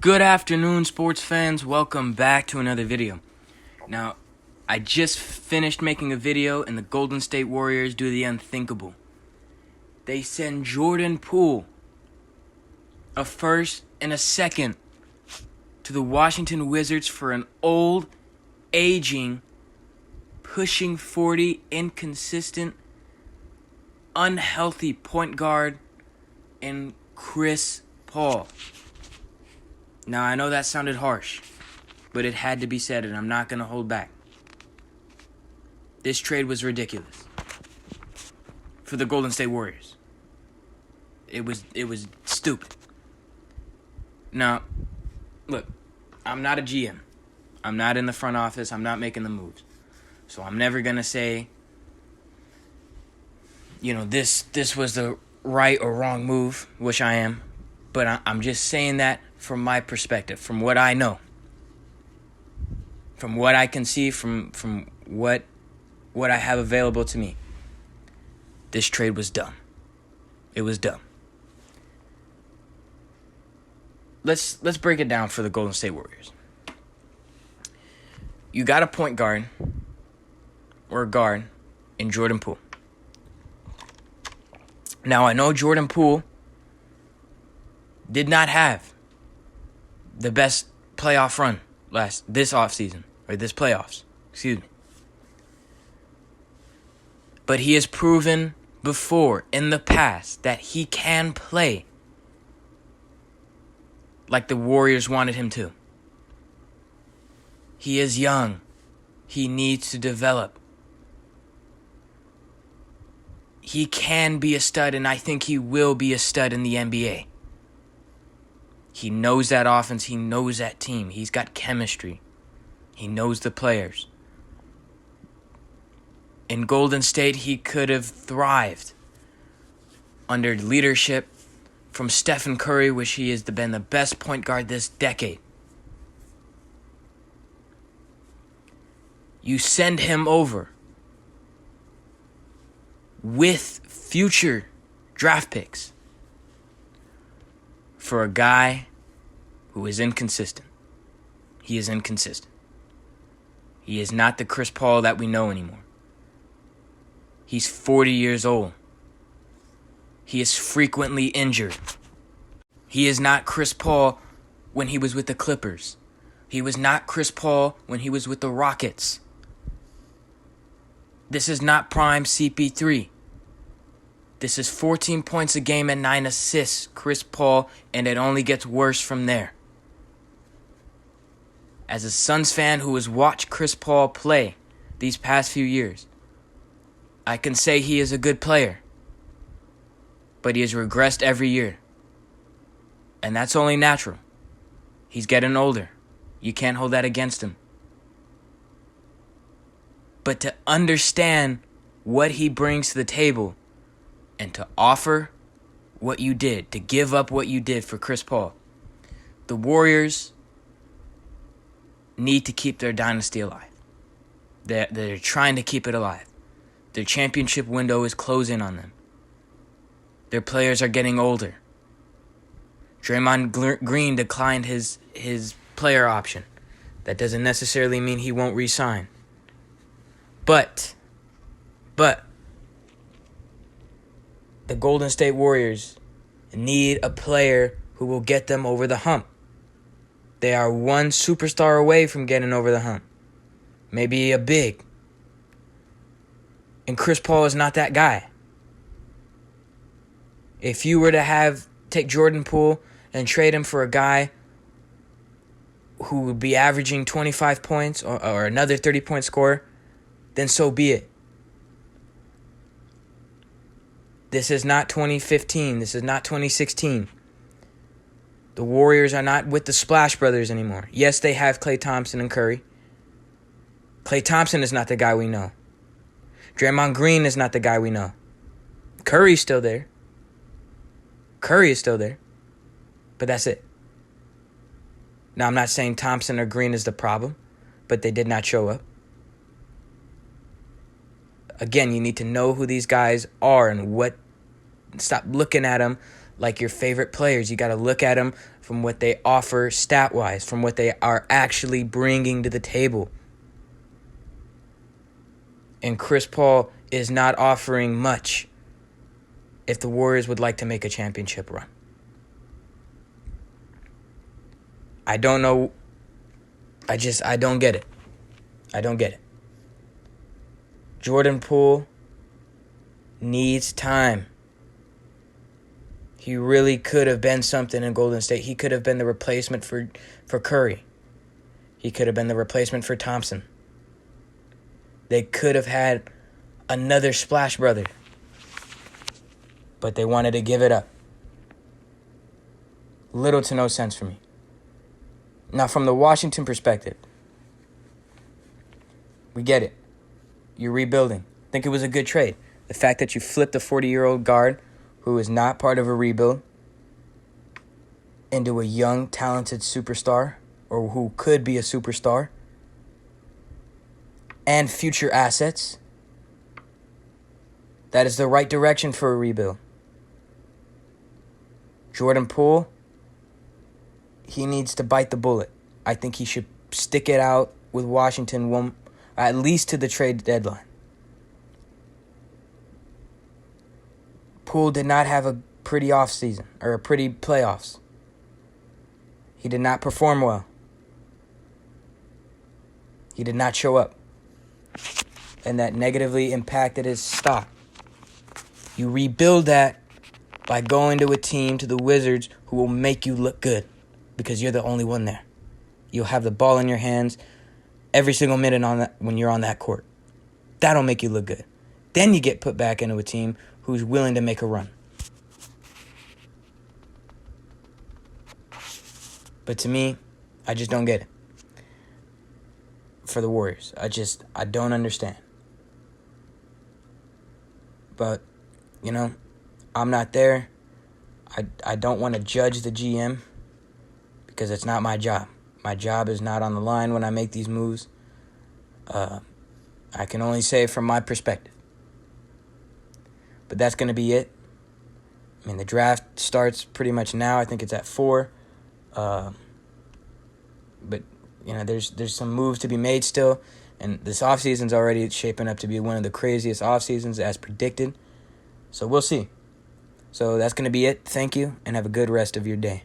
Good afternoon, sports fans. Welcome back to another video. Now, I just finished making a video and the Golden State Warriors do the unthinkable. They send Jordan Poole, a first and a second, to the Washington Wizards for an old, aging, pushing 40, inconsistent, unhealthy point guard in Chris Paul. Now, I know that sounded harsh, but it had to be said, and I'm not going to hold back. This trade was ridiculous for the Golden State Warriors. It was stupid. Now, look, I'm not a GM. I'm not in the front office. I'm not making the moves. So I'm never going to say, this was the right or wrong move, which I am. But I'm just saying that from my perspective, from what I know, from what I can see, from what I have available to me. This trade was dumb. It was dumb. Let's break it down for the Golden State Warriors. You got a point guard or a guard in Jordan Poole. Now, I know Jordan Poole did not have the best playoff run this offseason, or this playoffs, excuse me. But he has proven before, in the past, that he can play like the Warriors wanted him to. He is young. He needs to develop. He can be a stud, and I think he will be a stud in the NBA. He knows that offense. He knows that team. He's got chemistry. He knows the players. In Golden State, he could have thrived under leadership from Stephen Curry, which he has been the best point guard this decade. You send him over with future draft picks for a guy who is inconsistent. He is inconsistent. He is not the Chris Paul that we know anymore. He's 40 years old. He is frequently injured. He is not Chris Paul when he was with the Clippers. He was not Chris Paul when he was with the Rockets. This is not prime CP3. This is 14 points a game and 9 assists, Chris Paul, and it only gets worse from there. As a Suns fan who has watched Chris Paul play these past few years, I can say he is a good player, but he has regressed every year. And that's only natural. He's getting older. You can't hold that against him. But to understand what he brings to the table and to offer what you did, to give up what you did for Chris Paul, the Warriors need to keep their dynasty alive. They're trying to keep it alive. Their championship window is closing on them. Their players are getting older. Draymond Green declined his player option. That doesn't necessarily mean he won't re-sign. But the Golden State Warriors need a player who will get them over the hump. They are one superstar away from getting over the hump. Maybe a big. And Chris Paul is not that guy. If you were to take Jordan Poole and trade him for a guy who would be averaging 25 points or another 30-point scorer, then so be it. This is not 2015. This is not 2016. The Warriors are not with the Splash Brothers anymore. Yes, they have Klay Thompson and Curry. Klay Thompson is not the guy we know. Draymond Green is not the guy we know. Curry's still there. Curry is still there. But that's it. Now, I'm not saying Thompson or Green is the problem, but they did not show up. Again, you need to know who these guys are and what. Stop looking at them like your favorite players. You got to look at them from what they offer stat-wise, from what they are actually bringing to the table. And Chris Paul is not offering much if the Warriors would like to make a championship run. I don't know. I don't get it. I don't get it. Jordan Poole needs time. He really could have been something in Golden State. He could have been the replacement for Curry. He could have been the replacement for Thompson. They could have had another Splash Brother. But they wanted to give it up. Little to no sense for me. Now, from the Washington perspective, we get it. You're rebuilding. I think it was a good trade. The fact that you flipped a 40-year-old guard who is not part of a rebuild into a young, talented superstar, or who could be a superstar, and future assets, that is the right direction for a rebuild. Jordan Poole, he needs to bite the bullet. I think he should stick it out with Washington at least to the trade deadline. Poole did not have a pretty offseason or a pretty playoffs. He did not perform well. He did not show up. And that negatively impacted his stock. You rebuild that by going to a team, to the Wizards, who will make you look good because you're the only one there. You'll have the ball in your hands every single minute when you're on that court. That'll make you look good. Then you get put back into a team who's willing to make a run. But to me, I just don't get it. For the Warriors, I don't understand. But, I'm not there. I don't want to judge the GM because it's not my job. My job is not on the line when I make these moves. I can only say from my perspective. But that's going to be it. I mean, the draft starts pretty much now. I think it's at 4. But, there's some moves to be made still. And this offseason's already shaping up to be one of the craziest offseasons as predicted. So we'll see. So that's going to be it. Thank you, and have a good rest of your day.